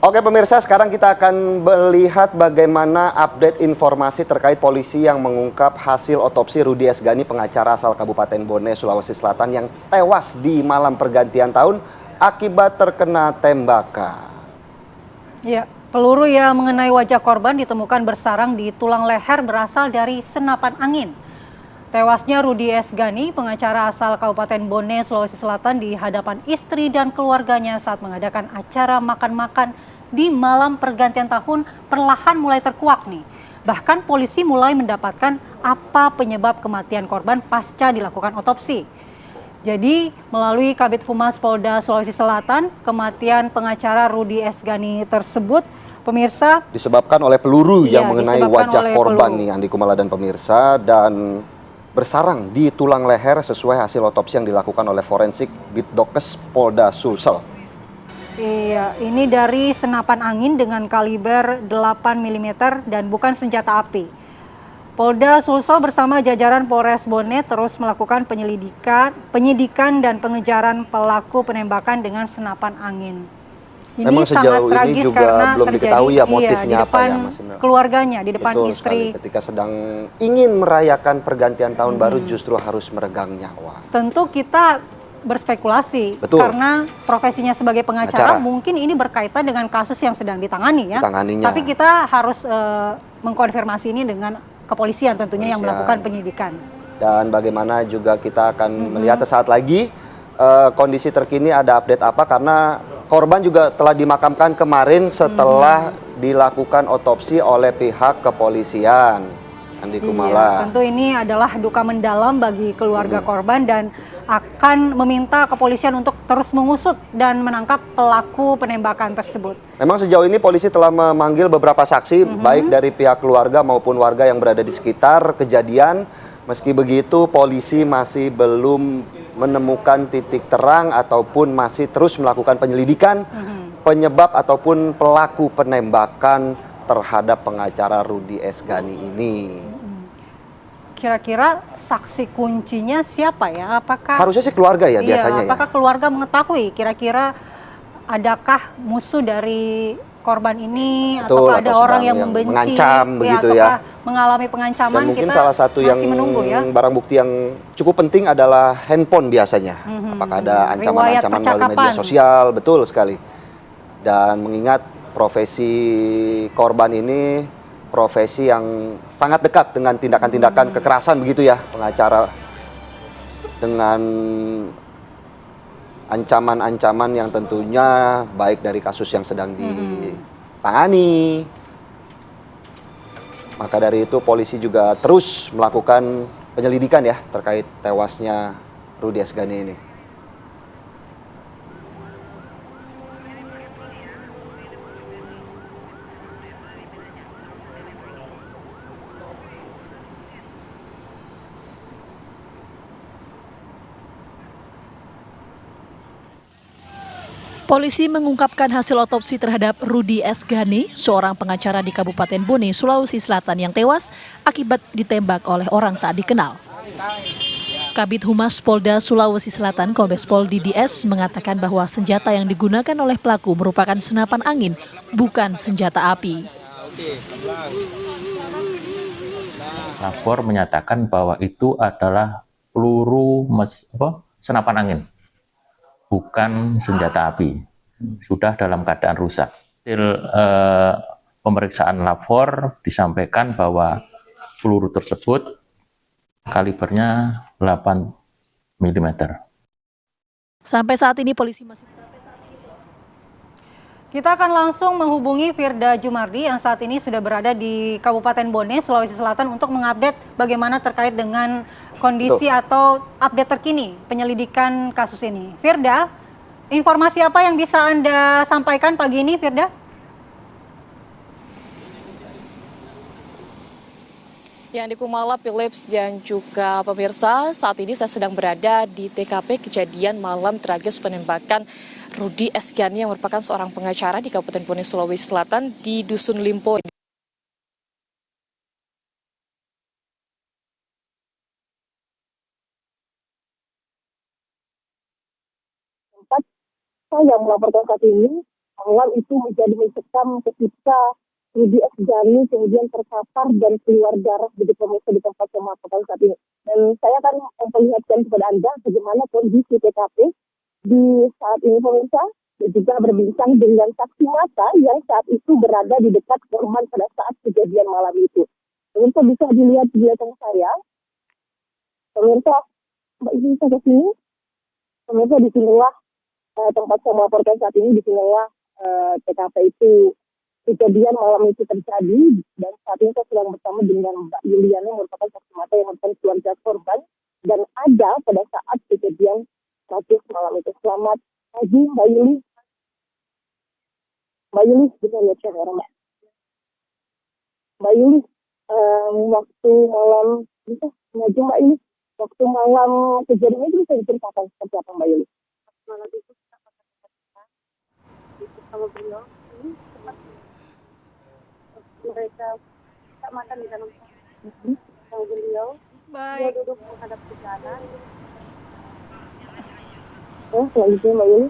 Oke pemirsa, sekarang kita akan melihat bagaimana update informasi terkait polisi yang mengungkap hasil otopsi Rudi Esgani, pengacara asal Kabupaten Bone, Sulawesi Selatan yang tewas di malam pergantian tahun akibat terkena tembakan. Ya, peluru yang mengenai wajah korban ditemukan bersarang di tulang leher berasal dari senapan angin. Tewasnya Rudi Esgani, pengacara asal Kabupaten Bone, Sulawesi Selatan di hadapan istri dan keluarganya saat mengadakan acara makan-makan di malam pergantian tahun perlahan mulai terkuak nih. Bahkan polisi mulai mendapatkan apa penyebab kematian korban pasca dilakukan otopsi. Jadi melalui Kabid Humas Polda Sulawesi Selatan, kematian pengacara Rudi Esgani tersebut, pemirsa, disebabkan oleh peluru yang mengenai wajah korban peluru. nih, Andi Kumala dan pemirsa, dan bersarang di tulang leher sesuai hasil otopsi yang dilakukan oleh forensik Bitdokes Polda Sulsel. Iya, ini dari senapan angin dengan kaliber 8 mm dan bukan senjata api. Polda Sulsel bersama jajaran Polres Bone terus melakukan penyidikan dan pengejaran pelaku penembakan dengan senapan angin. Ini Memang sangat tragis juga karena belum terjadi diketahui ya motifnya di depan apa ya, Mas Indra. Keluarganya, di depan Betul istri. sekali, ketika sedang ingin merayakan pergantian tahun baru justru harus meregang nyawa. Tentu kita berspekulasi. Betul. Karena profesinya sebagai pengacara mungkin ini berkaitan dengan kasus yang sedang ditangani ya. Tapi kita harus mengkonfirmasi ini dengan kepolisian tentunya yang melakukan penyidikan. Dan bagaimana juga kita akan melihat sesaat lagi kondisi terkini, ada update apa, karena korban juga telah dimakamkan kemarin setelah dilakukan otopsi oleh pihak kepolisian. Andi Kumala. Iya, tentu ini adalah duka mendalam bagi keluarga korban dan akan meminta kepolisian untuk terus mengusut dan menangkap pelaku penembakan tersebut. Memang sejauh ini polisi telah memanggil beberapa saksi, baik dari pihak keluarga maupun warga yang berada di sekitar kejadian. Meski begitu, polisi masih belum menemukan titik terang ataupun masih terus melakukan penyelidikan penyebab ataupun pelaku penembakan terhadap pengacara Rudi Esgani ini. Kira-kira saksi kuncinya siapa ya? Apakah harusnya sih keluarga ya biasanya apakah keluarga mengetahui kira-kira adakah musuh dari korban ini, atau ada orang yang membenci, mengancam begitu ya, mengalami pengancaman? Dan mungkin kita salah satu yang menunggu ya. Barang bukti yang cukup penting adalah handphone biasanya. Apakah ada ancaman-ancaman melalui media sosial? Betul sekali. Dan mengingat profesi korban ini profesi yang sangat dekat dengan tindakan-tindakan kekerasan begitu ya, pengacara, dengan ancaman-ancaman yang tentunya baik dari kasus yang sedang ditangani. Maka dari itu polisi juga terus melakukan penyelidikan ya terkait tewasnya Rudi Esgani ini. Polisi mengungkapkan hasil otopsi terhadap Rudi Esgani, seorang pengacara di Kabupaten Bone, Sulawesi Selatan yang tewas akibat ditembak oleh orang tak dikenal. Kabid Humas Polda Sulawesi Selatan, Kombes Pol DDS, mengatakan bahwa senjata yang digunakan oleh pelaku merupakan senapan angin, bukan senjata api. Lapor menyatakan bahwa itu adalah peluru senapan angin, bukan senjata api, sudah dalam keadaan rusak. Hasil pemeriksaan lapor disampaikan bahwa peluru tersebut kalibernya 8 mm. Sampai saat ini polisi masih... Kita akan langsung menghubungi Firda Jumardi yang saat ini sudah berada di Kabupaten Bone, Sulawesi Selatan untuk mengupdate bagaimana terkait dengan kondisi atau update terkini penyelidikan kasus ini. Firda, informasi apa yang bisa Anda sampaikan pagi ini, Firda? Yang di Kumala, Philips, dan juga pemirsa, saat ini saya sedang berada di TKP kejadian malam tragis penembakan Rudi Esgani yang merupakan seorang pengacara di Kabupaten Bone, Sulawesi Selatan di Dusun Limpo. Saya yang melaporkan saat ini bahwa hal itu menjadi mencekam ketika Rudi Asgani kemudian terkapar dan keluar darah di pemirsa di tempat pemakaman saat ini. Dan saya akan memperlihatkan kepada Anda bagaimana kondisi TKP di saat ini pemirsa, dan juga berbincang dengan saksi mata yang saat itu berada di dekat korban pada saat kejadian malam itu. Pemirsa bisa dilihat di belakang saya. Pemirsa, Mbak Ibu bisa ke sini. Pemirsa di sinilah tempat saya melaporkan saat ini, di sinilah TKP itu kejadian malam itu terjadi, dan saat ini saya sedang bersama dengan Mbak Yuliana yang merupakan saksi mata yang merupakan keluarga korban dan ada pada saat kejadian tragis malam itu. Selamat pagi Mbak Yuli. Mbak Yuli bisa lihat kamera Mbak. Mbak Yuli, waktu malam bisa maju Mbak Yuli. Waktu malam kejadian itu bisa diceritakan seperti apa Mbak Yuli? Malam itu kita sama beliau ini sempat mereka makan di dalam sama beliau. Dia duduk menghadap ke kanan. Selanjutnya Mbak Yuli.